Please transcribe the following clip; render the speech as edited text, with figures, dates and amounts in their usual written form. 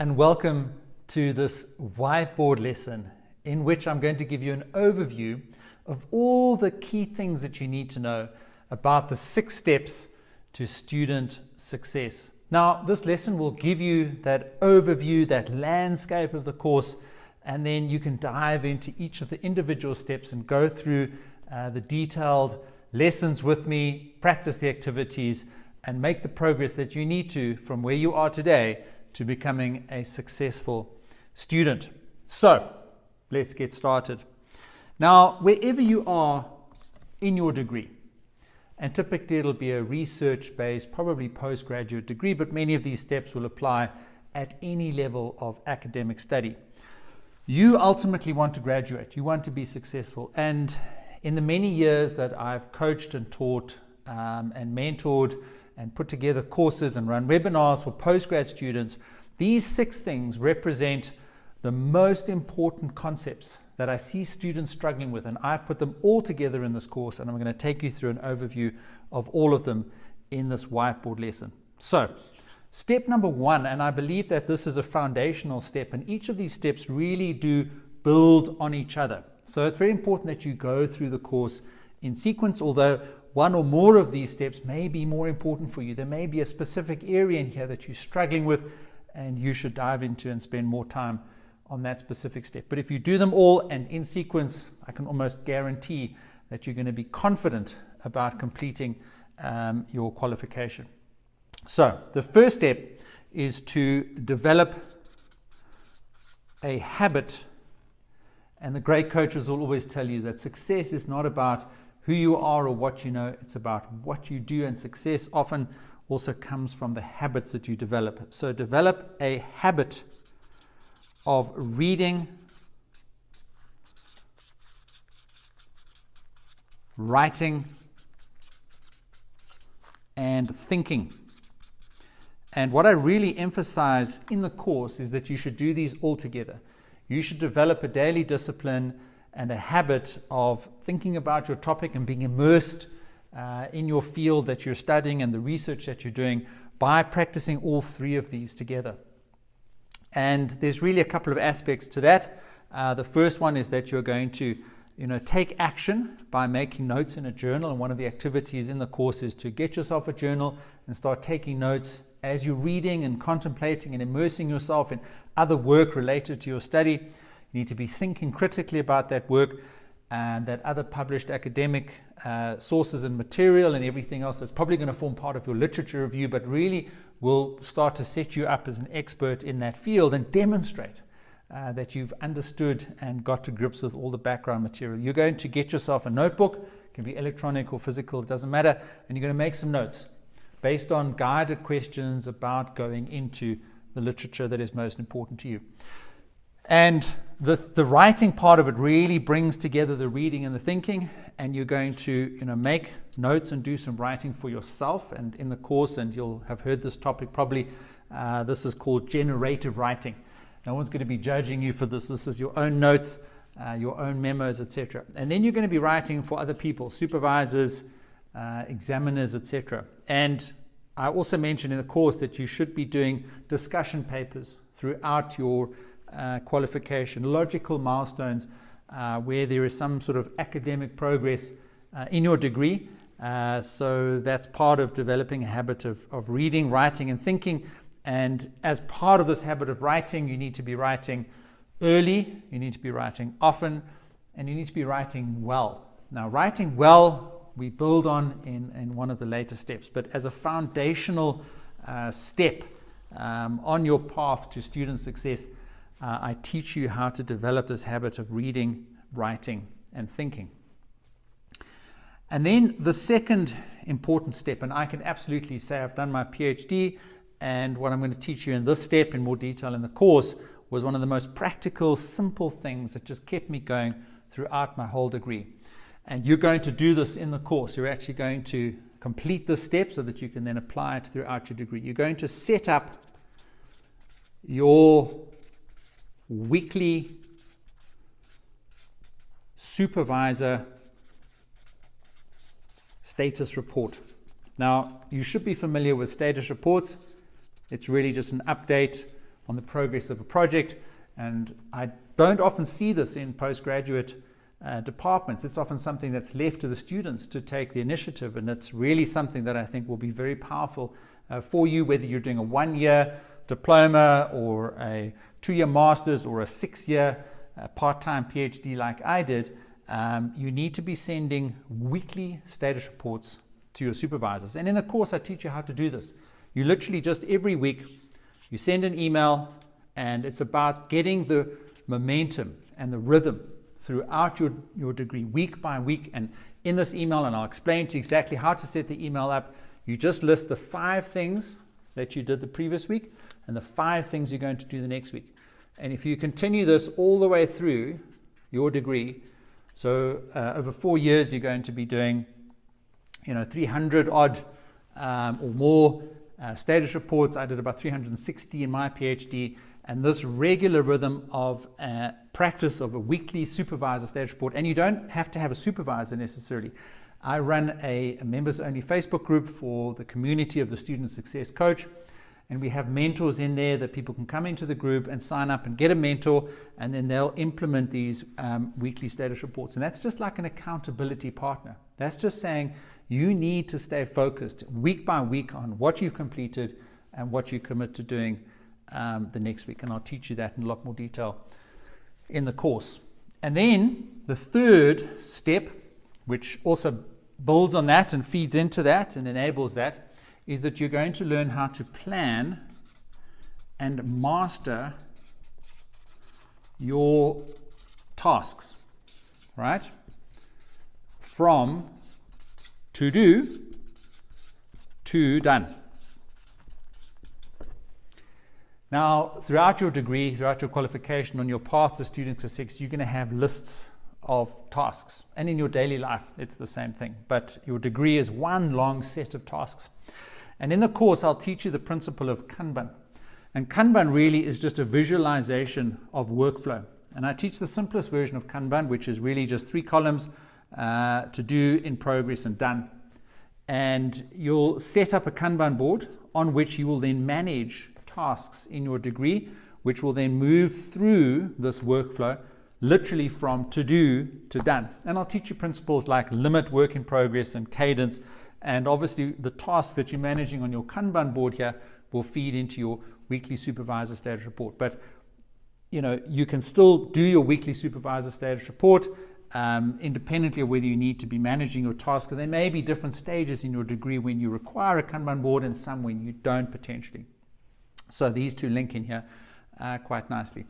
and welcome to this whiteboard lesson in which I'm going to give you an overview of all the key things that you need to know about the 6 steps to student success. Now, this lesson will give you that overview, that landscape of the course, and then you can dive into each of the individual steps and go through the detailed lessons with me, practice the activities, and make the progress that you need to from where you are today to becoming a successful student. So, let's get started. Now, wherever you are in your degree, and typically it'll be a research-based, probably postgraduate degree, but many of these steps will apply at any level of academic study. You ultimately want to graduate, you want to be successful, and in the many years that I've coached and taught and mentored and put together courses and run webinars for postgrad students, these 6 things represent the most important concepts that I see students struggling with, and I've put them all together in this course, and I'm going to take you through an overview of all of them in this whiteboard lesson. So, step number 1, and I believe that this is a foundational step, and each of these steps really do build on each other. So it's very important that you go through the course in sequence, although one or more of these steps may be more important for you. There may be a specific area in here that you're struggling with, and you should dive into and spend more time on that specific step. But if you do them all and in sequence, I can almost guarantee that you're going to be confident about completing your qualification. So the first step is to develop a habit, and the great coaches will always tell you that success is not about who you are or what you know, it's about what you do, and success often also comes from the habits that you develop. So develop a habit of reading, writing, and thinking. And what I really emphasize in the course is that you should do these all together. You should develop a daily discipline and a habit of thinking about your topic and being immersed in your field that you're studying and the research that you're doing by practicing all 3 of these together. And there's really a couple of aspects to that. The first one is that you're going to take action by making notes in a journal, and one of the activities in the course is to get yourself a journal and start taking notes as you're reading and contemplating and immersing yourself in other work related to your study. You need to be thinking critically about that work and that other published academic sources and material and everything else that's probably going to form part of your literature review, but really will start to set you up as an expert in that field and demonstrate that you've understood and got to grips with all the background material. You're going to get yourself a notebook, it can be electronic or physical, it doesn't matter, and you're going to make some notes based on guided questions about going into the literature that is most important to you. And the writing part of it really brings together the reading and the thinking, and you're going to make notes and do some writing for yourself. And in the course, and you'll have heard this topic probably, this is called generative writing. No one's going to be judging you for this. This is your own notes, your own memos, etc. And then you're going to be writing for other people, supervisors, examiners, etc. And I also mentioned in the course that you should be doing discussion papers throughout your qualification, logical milestones where there is some sort of academic progress in your degree. So that's part of developing a habit of reading, writing, and thinking. And as part of this habit of writing, you need to be writing early, you need to be writing often, and you need to be writing well. Now, writing well, we build on in one of the later steps, but as a foundational step on your path to student success, I teach you how to develop this habit of reading, writing, and thinking. And then the second important step, and I can absolutely say I've done my PhD, and what I'm going to teach you in this step in more detail in the course was one of the most practical, simple things that just kept me going throughout my whole degree. And you're going to do this in the course. You're actually going to complete this step so that you can then apply it throughout your degree. You're going to set up your weekly supervisor status report. Now, you should be familiar with status reports. It's really just an update on the progress of a project. And I don't often see this in postgraduate departments. It's often something that's left to the students to take the initiative, and it's really something that I think will be very powerful for you, whether you're doing a 1-year diploma or a 2-year master's or a 6-year part-time PhD like I did. You need to be sending weekly status reports to your supervisors. And in the course, I teach you how to do this. You literally just every week, you send an email, and it's about getting the momentum and the rhythm throughout your degree, week by week. And in this email, and I'll explain to you exactly how to set the email up, you just list the 5 things that you did the previous week and the 5 things you're going to do the next week. And if you continue this all the way through your degree, so over 4 years, you're going to be doing 300 odd or more status reports. I did about 360 in my PhD, and this regular rhythm of practice of a weekly supervisor status report. And you don't have to have a supervisor necessarily. I run a members only Facebook group for the community of the Student Success Coach, and we have mentors in there that people can come into the group and sign up and get a mentor, and then they'll implement these weekly status reports. And that's just like an accountability partner. That's just saying you need to stay focused week by week on what you've completed and what you commit to doing the next week. And I'll teach you that in a lot more detail in the course. And then the third step, which also builds on that and feeds into that and enables that, is that you're going to learn how to plan and master your tasks, right? From to do to done. Now, throughout your degree, throughout your qualification, on your path to student success, you're going to have lists of tasks. And in your daily life, it's the same thing. But your degree is one long set of tasks. And in the course, I'll teach you the principle of Kanban. And Kanban really is just a visualization of workflow. And I teach the simplest version of Kanban, which is really just 3 columns, to do, in progress, and done. And you'll set up a Kanban board on which you will then manage tasks in your degree, which will then move through this workflow, literally from to do to done. And I'll teach you principles like limit, work in progress, and cadence. And obviously the tasks that you're managing on your Kanban board here will feed into your weekly supervisor status report. But you can still do your weekly supervisor status report independently of whether you need to be managing your tasks. There may be different stages in your degree when you require a Kanban board and some when you don't potentially. So these two link in here quite nicely.